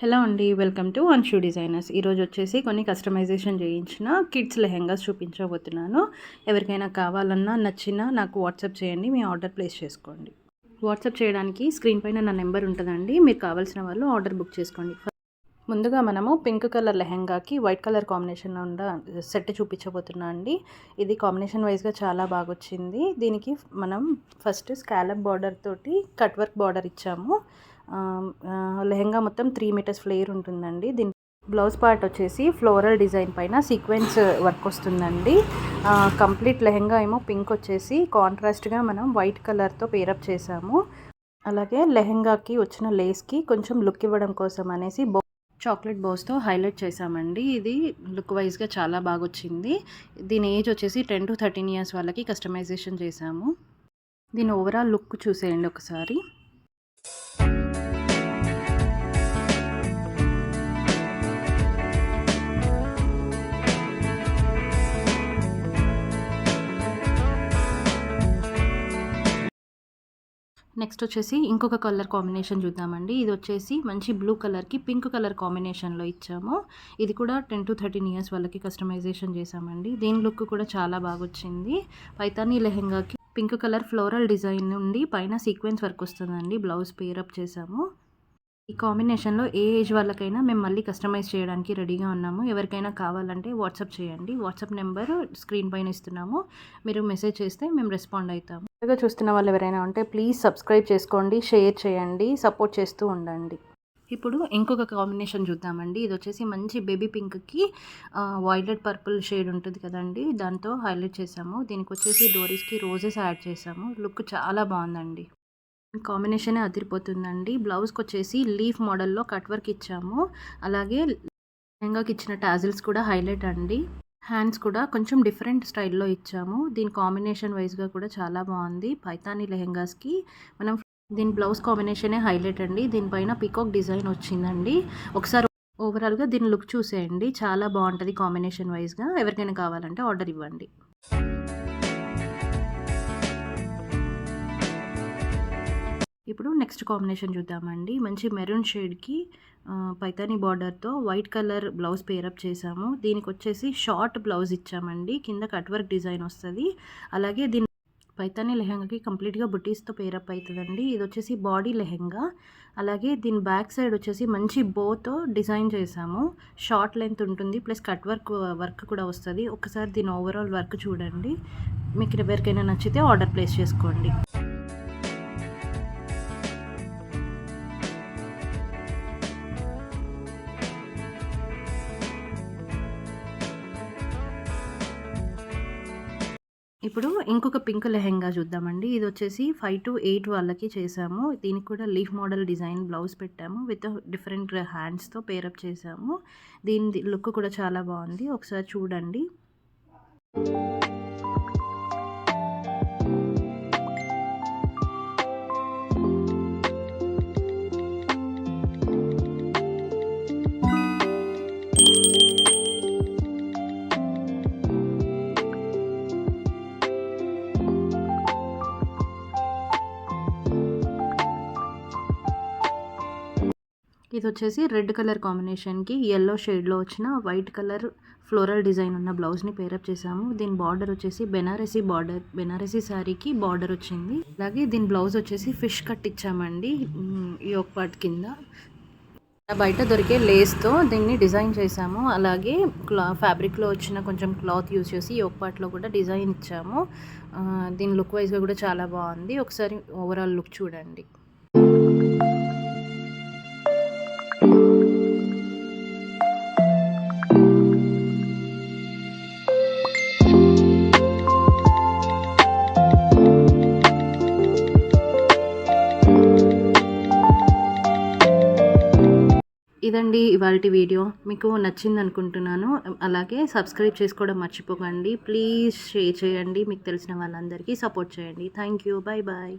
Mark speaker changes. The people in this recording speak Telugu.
Speaker 1: హలో అండి, వెల్కమ్ టు అన్షు డిజైనర్స్. ఈరోజు వచ్చేసి కొన్ని కస్టమైజేషన్ చేయించిన కిడ్స్ లెహెంగాస్ చూపించబోతున్నాను. ఎవరికైనా కావాలన్నా నచ్చినా నాకు వాట్సాప్ చేయండి, మీ ఆర్డర్ ప్లేస్ చేసుకోండి. వాట్సాప్ చేయడానికి స్క్రీన్ పైన నా నెంబర్ ఉంటుందండి, మీరు కావాల్సిన వాళ్ళు ఆర్డర్ బుక్ చేసుకోండి. ముందుగా మనము పింక్ కలర్ లెహెంగాకి వైట్ కలర్ కాంబినేషన్లో ఉన్న సెట్ చూపించబోతున్నా అండి. ఇది కాంబినేషన్ వైజ్గా చాలా బాగా వచ్చింది. దీనికి మనం ఫస్ట్ స్కాలప్ బార్డర్ తోటి కట్ వర్క్ బార్డర్ ఇచ్చాము. లెహెంగా మొత్తం 3 మీటర్స్ ఫ్లేర్ ఉంటుందండి. దీని బ్లౌజ్ పార్ట్ వచ్చేసి ఫ్లోరల్ డిజైన్ పైన సీక్వెన్స్ వర్క్ వస్తుందండి. కంప్లీట్ లెహెంగా ఏమో పింక్ వచ్చేసి కాంట్రాస్ట్గా మనం వైట్ కలర్తో పేరప్ చేసాము. అలాగే లెహెంగాకి వచ్చిన లేస్కి కొంచెం లుక్ ఇవ్వడం కోసం అనేసి చాక్లెట్ బోస్తో హైలైట్ చేసామండి. ఇది లుక్ వైజ్గా చాలా బాగా వచ్చింది. దీని ఏజ్ వచ్చేసి 10 to 13 ఇయర్స్ వాళ్ళకి కస్టమైజేషన్ చేసాము. దీని ఓవరాల్ లుక్ చూసేయండి ఒకసారి. నెక్స్ట్ వచ్చేసి ఇంకొక కలర్ కాంబినేషన్ చూద్దామండి. ఇది వచ్చేసి మంచి బ్లూ కలర్కి పింక్ కలర్ కాంబినేషన్లో ఇచ్చాము. ఇది కూడా 10 to 13 ఇయర్స్ వాళ్ళకి కస్టమైజేషన్ చేసామండి. దీని లుక్ కూడా చాలా బాగా వచ్చింది. పైతానీ లెహెంగాకి పింక్ కలర్ ఫ్లోరల్ డిజైన్ నుండి పైన సీక్వెన్స్ వర్క్ వస్తుందండి. బ్లౌజ్ పేరప్ చేసాము. ఈ కాంబినేషన్లో ఏ ఏజ్ వాళ్ళకైనా మేము మళ్ళీ కస్టమైజ్ చేయడానికి రెడీగా ఉన్నాము. ఎవరికైనా కావాలంటే వాట్సాప్ చేయండి. వాట్సాప్ నెంబర్ స్క్రీన్ పైన ఇస్తున్నాము. మీరు మెసేజ్ చేస్తే మేము రెస్పాండ్ అవుతాము. కొత్తగా చూస్తున్న వాళ్ళు ఎవరైనా ఉంటే ప్లీజ్ సబ్స్క్రైబ్ చేసుకోండి, షేర్ చేయండి, సపోర్ట్ చేస్తూ ఉండండి. ఇప్పుడు ఇంకొక కాంబినేషన్ చూద్దామండి. ఇది వచ్చేసి మంచి బేబీ పింక్కి వైలెట్ పర్పుల్ షేడ్ ఉంటుంది కదండి, దాంతో హైలైట్ చేసాము. దీనికి వచ్చేసి డోరీస్కి రోజెస్ యాడ్ చేసాము. లుక్ చాలా బాగుందండి. కాంబినేషనే అదిరిపోతుందండి. బ్లౌజ్కి వచ్చేసి లీఫ్ మోడల్లో కట్ వర్క్ ఇచ్చాము. అలాగే లెహంగాకి ఇచ్చిన టాజిల్స్ కూడా హైలైట్ అండి. హ్యాండ్స్ కూడా కొంచెం డిఫరెంట్ స్టైల్లో ఇచ్చాము. దీని కాంబినేషన్ వైజ్గా కూడా చాలా బాగుంది. పైతానీ లెహెంగాస్కి మనం దీని బ్లౌజ్ కాంబినేషనే హైలైట్ అండి. దీనిపైన పీకాక్ డిజైన్ వచ్చిందండి. ఒకసారి ఓవరాల్గా దీని లుక్ చూసేయండి, చాలా బాగుంటుంది కాంబినేషన్ వైజ్గా. ఎవరికైనా కావాలంటే ఆర్డర్ ఇవ్వండి. ఇప్పుడు నెక్స్ట్ కాంబినేషన్ చూద్దామండి. మంచి మెరూన్ షేడ్కి పైతానీ బార్డర్తో వైట్ కలర్ బ్లౌజ్ పేరప్ చేసాము. దీనికి వచ్చేసి షార్ట్ బ్లౌజ్ ఇచ్చామండి. కింద కట్ వర్క్ డిజైన్ వస్తుంది. అలాగే దీని పైతానీ లెహెంగాకి కంప్లీట్గా బుటీస్తో పేరప్ అవుతుందండి. ఇది వచ్చేసి బాడీ లెహెంగా. అలాగే దీని బ్యాక్ సైడ్ వచ్చేసి మంచి బోతో డిజైన్ చేసాము. షార్ట్ లెంత్ ఉంటుంది, ప్లస్ కట్ వర్క్ కూడా వస్తుంది. ఒకసారి దీని ఓవరాల్ వర్క్ చూడండి. మీకు ఎవరికైనా నచ్చితే ఆర్డర్ ప్లేస్ చేసుకోండి. ఇప్పుడు ఇంకొక పింక్ లెహెంగా చూద్దామండి. ఇది వచ్చేసి 5 to 8 వాళ్ళకి చేసాము. దీనికి కూడా లీఫ్ మోడల్ డిజైన్ బ్లౌజ్ పెట్టాము. విత్ డిఫరెంట్ హ్యాండ్స్తో పేరప్ చేసాము. దీని లుక్ కూడా చాలా బాగుంది. ఒకసారి చూడండి. ఇది వచ్చేసి రెడ్ కలర్ కాంబినేషన్కి ఎల్లో షేడ్లో వచ్చిన వైట్ కలర్ ఫ్లోరల్ డిజైన్ ఉన్న బ్లౌజ్ని పేరప్ చేసాము. దీని బార్డర్ వచ్చేసి బెనారసీ శారీకి బార్డర్ వచ్చింది. అలాగే దీని బ్లౌజ్ వచ్చేసి ఫిష్ కట్ ఇచ్చామండి. యోక్ పార్ట్ కింద బయట దొరికే లేస్తో దీన్ని డిజైన్ చేసాము. అలాగే ఫ్యాబ్రిక్లో వచ్చిన కొంచెం క్లాత్ యూజ్ చేసి యోక్ పార్ట్లో కూడా డిజైన్ ఇచ్చాము. దీని లుక్ వైజ్గా కూడా చాలా బాగుంది. ఒకసారి ఓవరాల్ లుక్ చూడండి. ఇదండి ఇవాల్టి వీడియో. మీకు నచ్చింది అనుకుంటున్నాను. అలాగే సబ్స్క్రైబ్ చేసుకోవడం మర్చిపోకండి. ప్లీజ్ షేర్ చేయండి, మీకు తెలిసిన వాళ్ళందరికీ సపోర్ట్ చేయండి. Thank you. Bye bye.